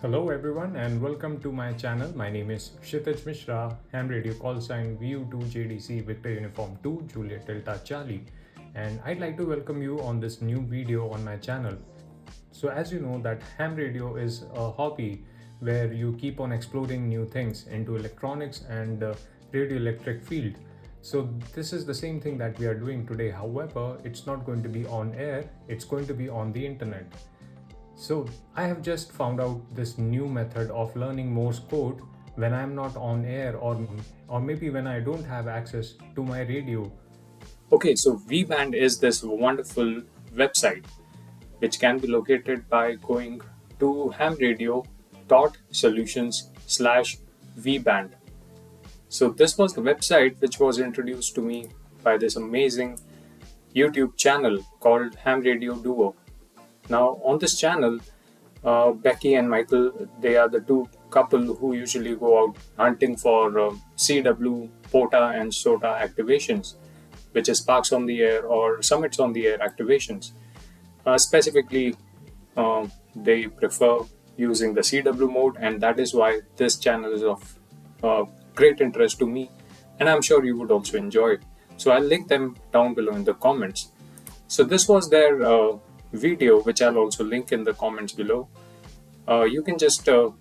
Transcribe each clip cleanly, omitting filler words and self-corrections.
Hello everyone and welcome to my channel. My name is Kshitij Mishra, ham radio call sign VU2JDC Victor Uniform 2 Juliet Delta Charlie, and I'd like to welcome you on this new video on my channel. So as you know that ham radio is a hobby where you keep on exploring new things into electronics and radio electric field. So this is the same thing that we are doing today. However, it's not going to be on air, it's going to be on the internet. So I have just found out this new method of learning Morse code when I'm not on air, or maybe when I don't have access to my radio. Okay, so VBand is this wonderful website which can be located by going to hamradio.solutions/VBand. So this was the website which was introduced to me by this amazing YouTube channel called Ham Radio Duo. Now, on this channel, Becky and Michael, they are the two couple who usually go out hunting for CW, POTA, and SOTA activations, which is Sparks on the Air or Summits on the Air activations. Specifically, they prefer using the CW mode, and that is why this channel is of great interest to me, and I'm sure you would also enjoy it. So I'll link them down below in the comments. So this was their video, which I'll also link in the comments below. You can just go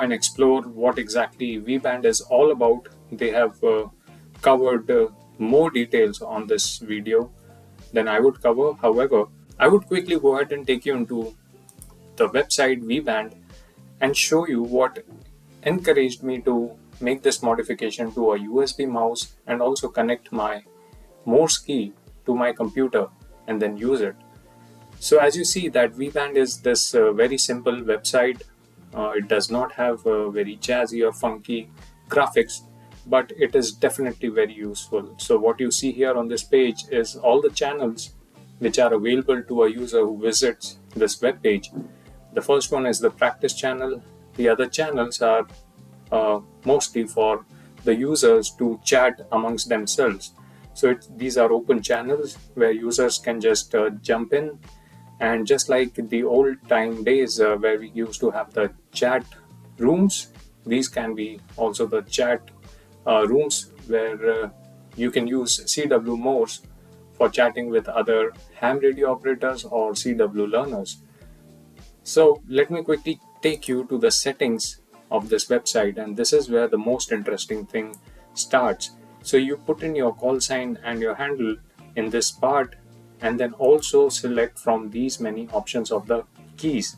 and explore what exactly VBand is all about. They have covered more details on this video than I would cover. However, I would quickly go ahead and take you into the website VBand and show you what encouraged me to make this modification to a USB mouse and also connect my Morse key to my computer and then use it. So as you see that VBand is this very simple website. It does not have very jazzy or funky graphics, but it is definitely very useful. So what you see here on this page is all the channels which are available to a user who visits this web page. The first one is the practice channel. The other channels are mostly for the users to chat amongst themselves. So these are open channels where users can just jump in. And just like the old time days where we used to have the chat rooms, these can be also the chat rooms where you can use CW Morse for chatting with other ham radio operators or CW learners. So let me quickly take you to the settings of this website, and this is where the most interesting thing starts. So you put in your call sign and your handle in this part, and then also select from these many options of the keys.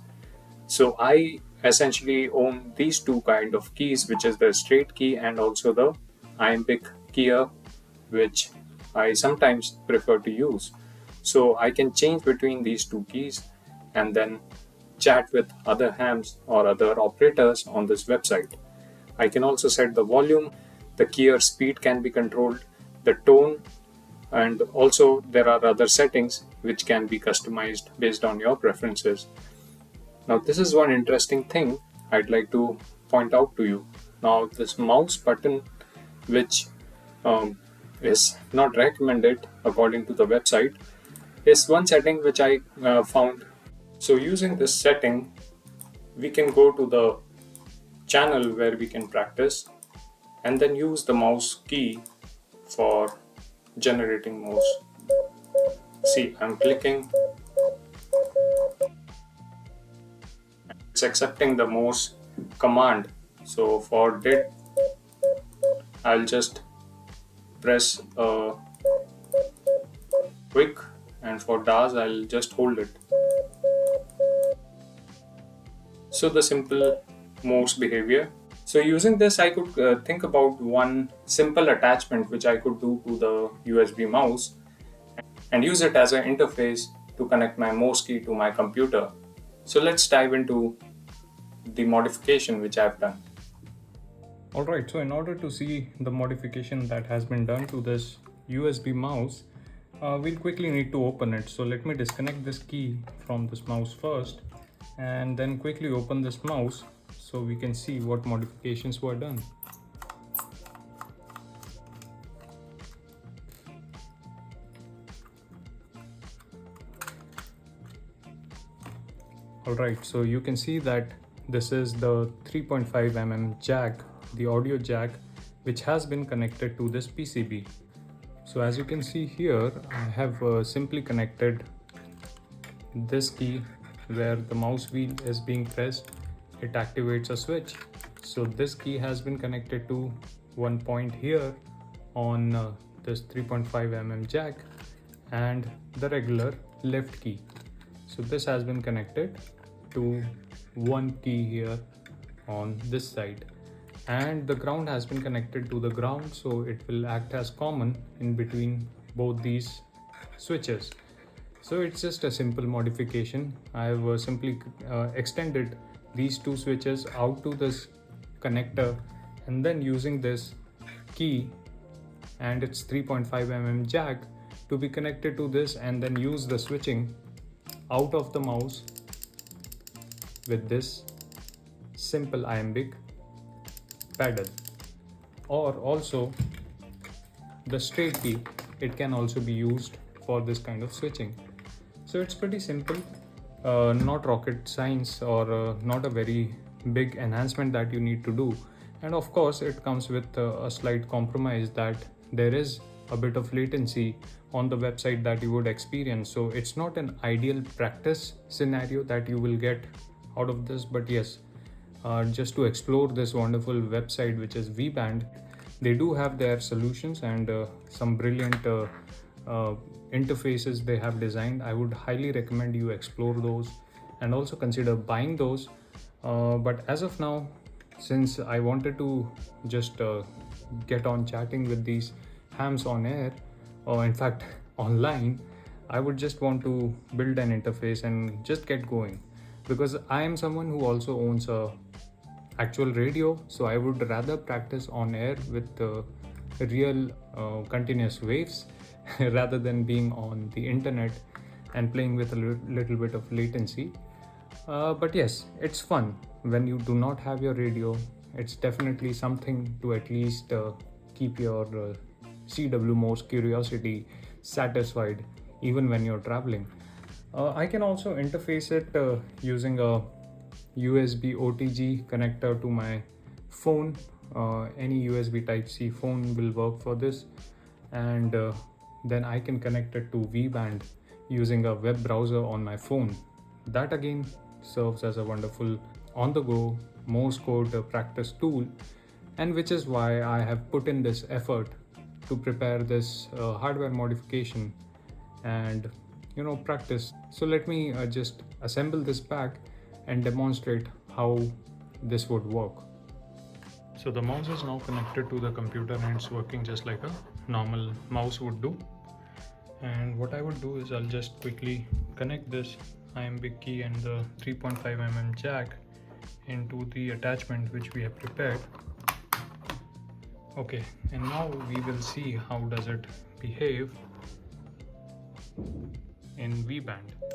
So I essentially own these two kind of keys, which is the straight key and also the iambic keyer, which I sometimes prefer to use. So I can change between these two keys and then chat with other hams or other operators on this website. I can also set the volume, the keyer speed can be controlled, the tone, and also there are other settings which can be customized based on your preferences. Now this is one interesting thing I'd like to point out to you. Now this mouse button, which is not recommended according to the website, is one setting which I found. So using this setting, we can go to the channel where we can practice and then use the mouse key for generating Morse. See, I'm clicking. It's accepting the Morse command. So for did, I'll just press quick, and for does, I'll just hold it. So the simple Morse behavior. So using this, I could think about one simple attachment which I could do to the USB mouse and use it as an interface to connect my Morse key to my computer. So let's dive into the modification which I've done. Alright, so in order to see the modification that has been done to this USB mouse, we'll quickly need to open it. So let me disconnect this key from this mouse first and then quickly open this mouse so we can see what modifications were done. Alright, so you can see that this is the 3.5 mm jack, the audio jack, which has been connected to this PCB. So as you can see here, I have simply connected this key where the mouse wheel is being pressed, it activates a switch. So this key has been connected to one point here on this 3.5 mm jack and the regular left key. So this has been connected to one key here on this side, and the ground has been connected to the ground, so it will act as common in between both these switches. So it's just a simple modification. I have simply extended these two switches out to this connector, and then using this key and its 3.5 mm jack to be connected to this, and then use the switching out of the mouse with this simple iambic paddle, or also the straight key. It can also be used for this kind of switching. So it's pretty simple, not rocket science, or not a very big enhancement that you need to do. And of course it comes with a slight compromise that there is a bit of latency on the website that you would experience. So it's not an ideal practice scenario that you will get out of this, but yes, just to explore this wonderful website which is VBand, they do have their solutions and some brilliant interfaces they have designed. I would highly recommend you explore those and also consider buying those. But as of now, since I wanted to just get on chatting with these hams on air, or in fact online, I would just want to build an interface and just get going, because I am someone who also owns a actual radio, so I would rather practice on air with real continuous waves rather than being on the internet and playing with a little bit of latency. But yes, it's fun when you do not have your radio. It's definitely something to at least keep your CW Morse curiosity satisfied even when you're traveling. I can also interface it using a USB OTG connector to my phone. Any USB Type-C phone will work for this, and then I can connect it to VBand using a web browser on my phone. That again serves as a wonderful on-the-go Morse code practice tool, and which is why I have put in this effort to prepare this hardware modification and practice. So let me just assemble this back and demonstrate how this would work. So the mouse is now connected to the computer and it's working just like a normal mouse would do. And what I would do is I'll just quickly connect this iambic key and the 3.5 mm jack into the attachment which we have prepared. Okay, and now we will see how does it behave in VBand.